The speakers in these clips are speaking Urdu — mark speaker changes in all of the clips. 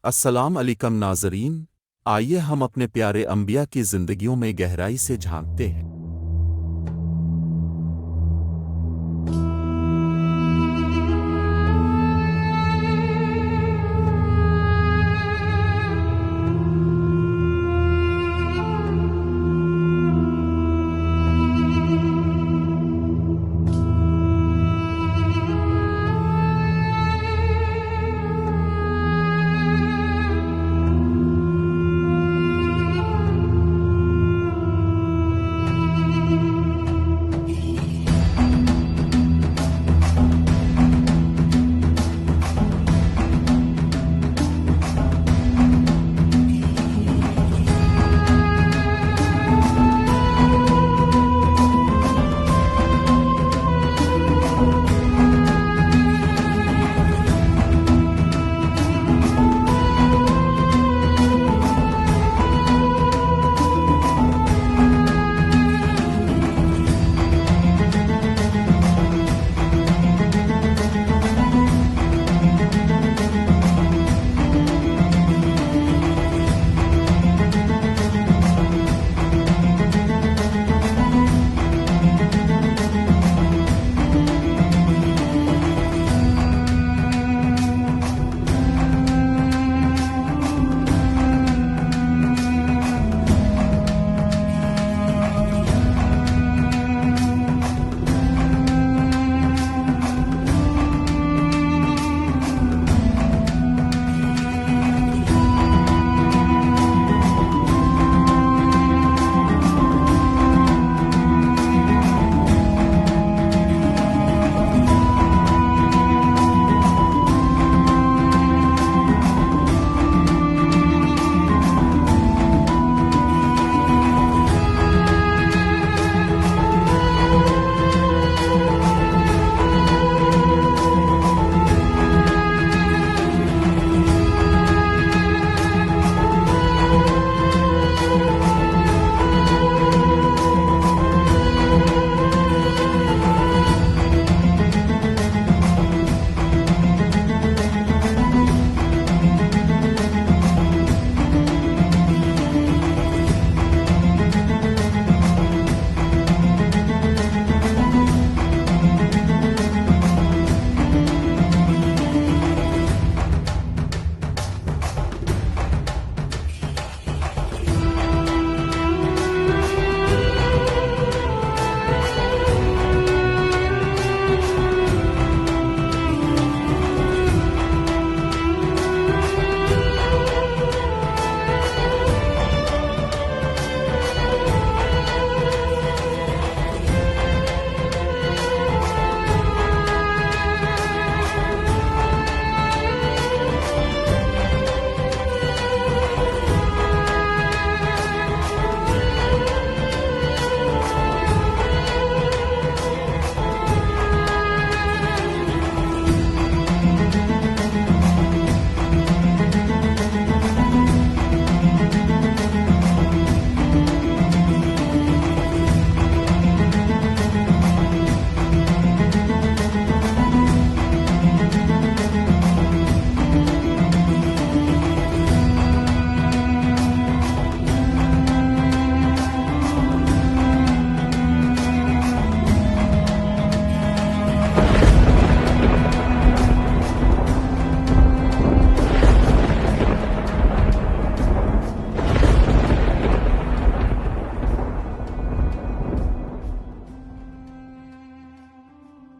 Speaker 1: السلام علیکم ناظرین، آئیے ہم اپنے پیارے انبیاء کی زندگیوں میں گہرائی سے جھانکتے ہیں۔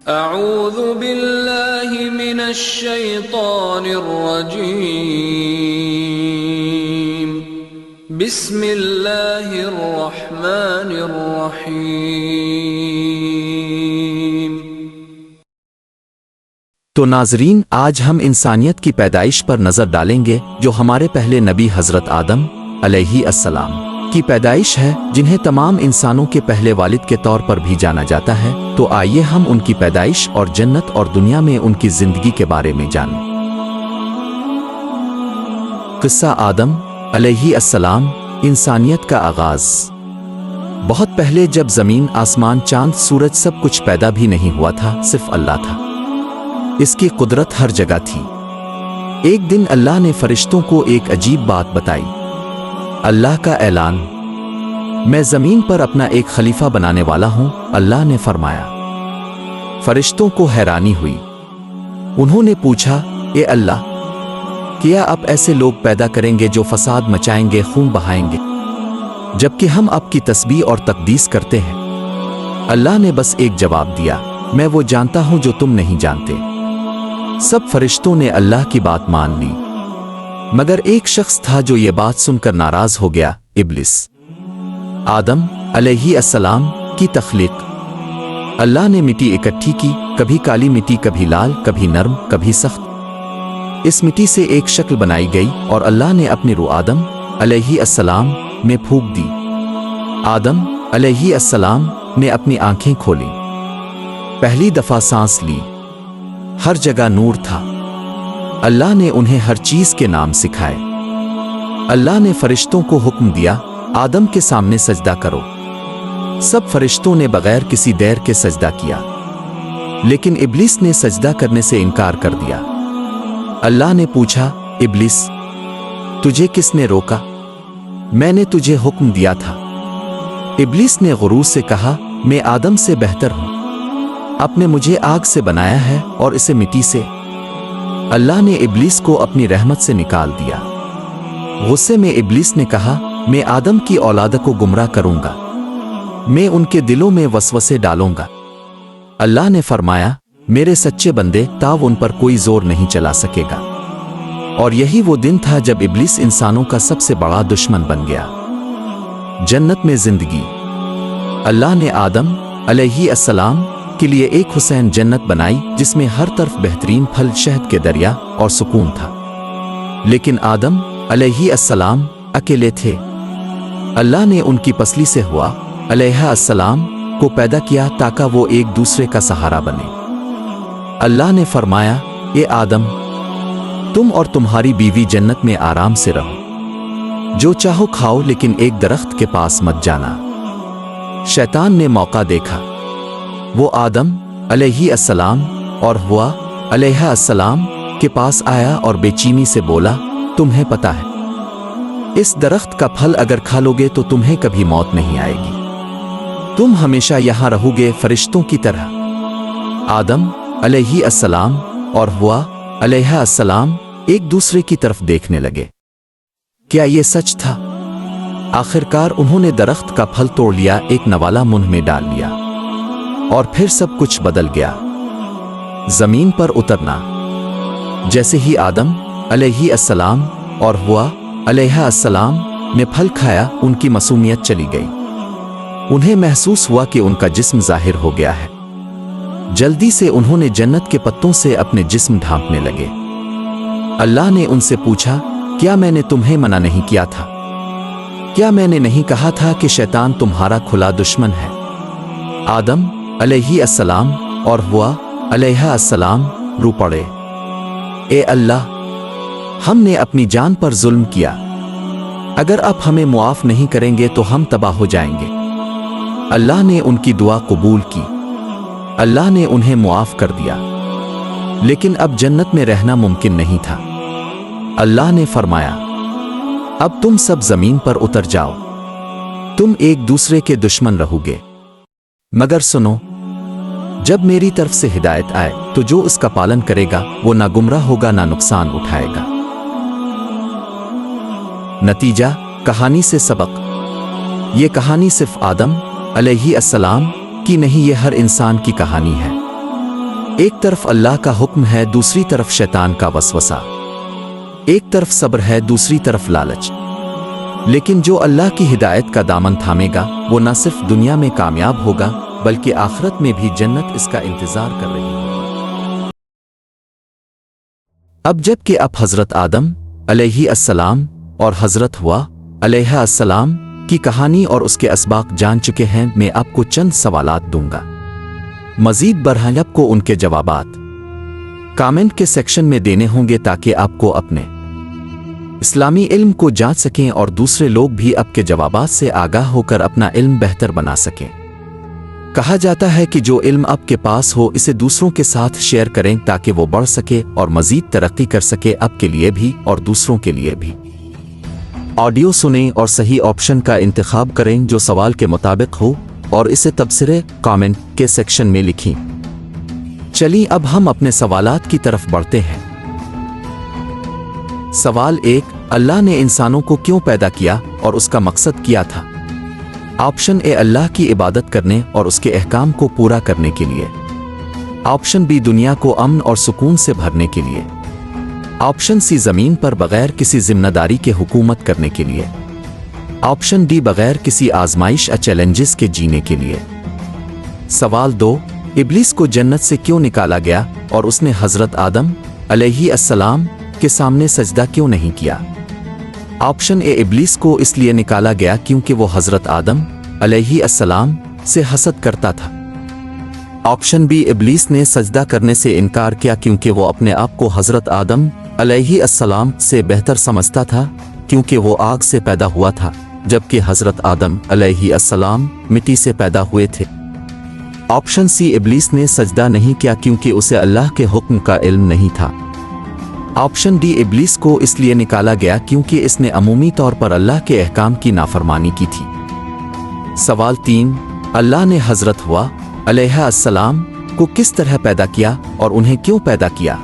Speaker 2: اعوذ باللہ من الشیطان الرجیم بسم اللہ الرحمن الرحیم۔
Speaker 3: تو ناظرین، آج ہم انسانیت کی پیدائش پر نظر ڈالیں گے، جو ہمارے پہلے نبی حضرت آدم علیہ السلام کی پیدائش ہے، جنہیں تمام انسانوں کے پہلے والد کے طور پر بھی جانا جاتا ہے۔ تو آئیے ہم ان کی پیدائش اور جنت اور دنیا میں ان کی زندگی کے بارے میں جانیں۔ قصہ آدم علیہ السلام، انسانیت کا آغاز۔ بہت پہلے جب زمین، آسمان، چاند، سورج سب کچھ پیدا بھی نہیں ہوا تھا، صرف اللہ تھا۔ اس کی قدرت ہر جگہ تھی۔ ایک دن اللہ نے فرشتوں کو ایک عجیب بات بتائی۔ اللہ کا اعلان، میں زمین پر اپنا ایک خلیفہ بنانے والا ہوں، اللہ نے فرمایا۔ فرشتوں کو حیرانی ہوئی۔ انہوں نے پوچھا، اے اللہ، کیا آپ ایسے لوگ پیدا کریں گے جو فساد مچائیں گے، خون بہائیں گے، جبکہ ہم آپ کی تسبیح اور تقدیس کرتے ہیں؟ اللہ نے بس ایک جواب دیا، میں وہ جانتا ہوں جو تم نہیں جانتے۔ سب فرشتوں نے اللہ کی بات مان لی، مگر ایک شخص تھا جو یہ بات سن کر ناراض ہو گیا، ابلیس۔ آدم علیہ السلام کی تخلیق۔ اللہ نے مٹی اکٹھی کی، کبھی کالی مٹی، کبھی لال، کبھی نرم، کبھی سخت۔ اس مٹی سے ایک شکل بنائی گئی اور اللہ نے اپنی روح آدم علیہ السلام میں پھونک دی۔ آدم علیہ السلام نے اپنی آنکھیں کھولیں، پہلی دفعہ سانس لی، ہر جگہ نور تھا۔ اللہ نے انہیں ہر چیز کے نام سکھائے۔ اللہ نے فرشتوں کو حکم دیا، آدم کے سامنے سجدہ کرو۔ سب فرشتوں نے بغیر کسی دیر کے سجدہ کیا، لیکن ابلیس نے سجدہ کرنے سے انکار کر دیا۔ اللہ نے پوچھا، ابلیس، تجھے کس نے روکا؟ میں نے تجھے حکم دیا تھا۔ ابلیس نے غرور سے کہا، میں آدم سے بہتر ہوں، آپ نے مجھے آگ سے بنایا ہے اور اسے مٹی سے۔ اللہ نے ابلیس کو اپنی رحمت سے نکال دیا۔ غصے میں ابلیس نے کہا، میں آدم کی اولاد کو گمراہ کروں گا، میں ان کے دلوں میں وسوسے ڈالوں گا۔ اللہ نے فرمایا، میرے سچے بندے، تاب ان پر کوئی زور نہیں چلا سکے گا۔ اور یہی وہ دن تھا جب ابلیس انسانوں کا سب سے بڑا دشمن بن گیا۔ جنت میں زندگی۔ اللہ نے آدم علیہ السلام کے لیے ایک حسین جنت بنائی جس میں ہر طرف بہترین پھل، شہد کے دریا اور سکون تھا۔ لیکن آدم علیہ السلام اکیلے تھے۔ اللہ نے ان کی پسلی سے ہوا علیہ السلام کو پیدا کیا تاکہ وہ ایک دوسرے کا سہارا بنے۔ اللہ نے فرمایا، اے آدم، تم اور تمہاری بیوی جنت میں آرام سے رہو، جو چاہو کھاؤ، لیکن ایک درخت کے پاس مت جانا۔ شیطان نے موقع دیکھا، وہ آدم علیہ السلام اور ہوا علیہ السلام کے پاس آیا اور بے چینی سے بولا، تمہیں پتا ہے اس درخت کا پھل اگر کھا لو گے تو تمہیں کبھی موت نہیں آئے گی، تم ہمیشہ یہاں رہو گے فرشتوں کی طرح۔ آدم علیہ السلام اور ہوا علیہ السلام ایک دوسرے کی طرف دیکھنے لگے۔ کیا یہ سچ تھا؟ آخرکار انہوں نے درخت کا پھل توڑ لیا، ایک نوالا منہ میں ڈال لیا، اور پھر سب کچھ بدل گیا۔ زمین پر اترنا۔ جیسے ہی آدم علیہ السلام اور ہوا علیہ السلام نے پھل کھایا، ان کی معصومیت چلی گئی۔ انہیں محسوس ہوا کہ ان کا جسم ظاہر ہو گیا ہے۔ جلدی سے انہوں نے جنت کے پتوں سے اپنے جسم ڈھانپنے لگے۔ اللہ نے ان سے پوچھا، کیا میں نے تمہیں منع نہیں کیا تھا؟ کیا میں نے نہیں کہا تھا کہ شیطان تمہارا کھلا دشمن ہے؟ آدم علیہ السلام اور ہوا علیہ السلام رو پڑے، اے اللہ، ہم نے اپنی جان پر ظلم کیا، اگر آپ ہمیں معاف نہیں کریں گے تو ہم تباہ ہو جائیں گے۔ اللہ نے ان کی دعا قبول کی، اللہ نے انہیں معاف کر دیا، لیکن اب جنت میں رہنا ممکن نہیں تھا۔ اللہ نے فرمایا، اب تم سب زمین پر اتر جاؤ، تم ایک دوسرے کے دشمن رہو گے، مگر سنو، جب میری طرف سے ہدایت آئے تو جو اس کا پالن کرے گا وہ نہ گمراہ ہوگا نہ نقصان اٹھائے گا۔ نتیجہ، کہانی سے سبق۔ یہ کہانی صرف آدم علیہ السلام کی نہیں، یہ ہر انسان کی کہانی ہے۔ ایک طرف اللہ کا حکم ہے، دوسری طرف شیطان کا وسوسہ، ایک طرف صبر ہے، دوسری طرف لالچ۔ لیکن جو اللہ کی ہدایت کا دامن تھامے گا وہ نہ صرف دنیا میں کامیاب ہوگا بلکہ آخرت میں بھی جنت اس کا انتظار کر رہی ہوگی۔ اب جب کہ اب حضرت آدم علیہ السلام اور حضرت ہوا علیہ السلام کی کہانی اور اس کے اسباق جان چکے ہیں، میں آپ کو چند سوالات دوں گا۔ مزید برآں آپ کو ان کے جوابات کامنٹ کے سیکشن میں دینے ہوں گے تاکہ آپ کو اپنے اسلامی علم کو جانچ سکیں اور دوسرے لوگ بھی آپ کے جوابات سے آگاہ ہو کر اپنا علم بہتر بنا سکیں۔ کہا جاتا ہے کہ جو علم آپ کے پاس ہو اسے دوسروں کے ساتھ شیئر کریں تاکہ وہ بڑھ سکے اور مزید ترقی کر سکے، آپ کے لیے بھی اور دوسروں کے لیے بھی۔ آڈیو سنیں اور صحیح آپشن کا انتخاب کریں جو سوال کے مطابق ہو اور اسے تبصرے کامنٹ کے سیکشن میں لکھیں۔ چلیے اب ہم اپنے سوالات کی طرف بڑھتے ہیں۔ سوال 1، اللہ نے انسانوں کو کیوں پیدا کیا اور اس کا مقصد کیا تھا؟ آپشن اے، اللہ کی عبادت کرنے اور اس کے احکام کو پورا کرنے کے لیے۔ آپشن بی، دنیا کو امن اور سکون سے بھرنے کے لیے۔ آپشن سی، زمین پر بغیر کسی ذمہ داری کے حکومت کرنے کے لیے۔ آپشن ڈی، بغیر کسی آزمائش یا چیلنجز کے جینے کے لیے۔ سوال 2، ابلیس کو جنت سے کیوں نکالا گیا اور اس نے حضرت آدم علیہ السلام کے سامنے سجدہ کیوں نہیں کیا؟ آپشن اے، ابلیس کو اس لیے نکالا گیا کیونکہ وہ حضرت آدم علیہ السلام سے حسد کرتا تھا۔ آپشن بی، ابلیس نے سجدہ کرنے سے انکار کیا کیونکہ وہ اپنے آپ کو حضرت آدم علیہ السلام سے بہتر سمجھتا تھا کیونکہ وہ آگ سے پیدا ہوا تھا جبکہ حضرت آدم علیہ السلام مٹی سے پیدا ہوئے تھے۔ آپشن سی، ابلیس نے سجدہ نہیں کیا کیونکہ اسے اللہ کے حکم کا علم نہیں تھا۔ آپشن ڈی، ابلیس کو اس لیے نکالا گیا کیونکہ اس نے عمومی طور پر اللہ کے احکام کی نافرمانی کی تھی۔ سوال 3، اللہ نے حضرت ہوا علیہ السلام کو کس طرح پیدا کیا اور انہیں کیوں پیدا کیا؟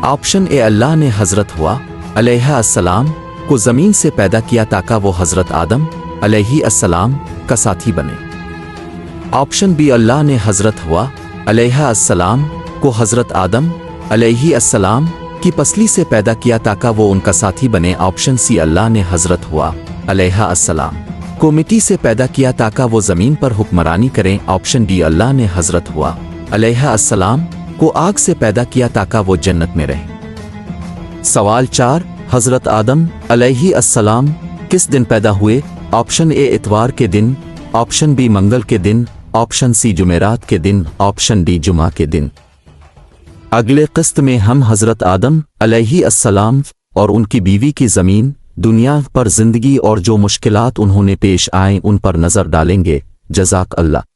Speaker 3: آپشن اے، اللہ نے حضرت ہوا علیہ السلام کو زمین سے پیدا کیا تاکہ وہ حضرت آدم علیہ السلام کا ساتھی بنے۔ آپشن بی، اللہ نے حضرت ہوا علیہ السلام کو حضرت آدم علیہ السلام کی پسلی سے پیدا کیا تاکہ وہ ان کا ساتھی بنے۔ آپشن سی، اللہ نے حضرت ہوا علیہ السلام کو مٹی سے پیدا کیا تاکہ وہ زمین پر حکمرانی کریں۔ آپشن ڈی، اللہ نے حضرت ہوا علیہ السلام کو آگ سے پیدا کیا تاکہ وہ جنت میں رہیں۔ سوال 4، حضرت آدم علیہ السلام کس دن پیدا ہوئے؟ آپشن اے، اتوار کے دن۔ آپشن بی، منگل کے دن۔ آپشن سی، جمعرات کے دن۔ آپشن ڈی، جمعہ کے دن۔ اگلے قسط میں ہم حضرت آدم علیہ السلام اور ان کی بیوی کی زمین دنیا پر زندگی اور جو مشکلات انہوں نے پیش آئیں ان پر نظر ڈالیں گے۔ جزاک اللہ۔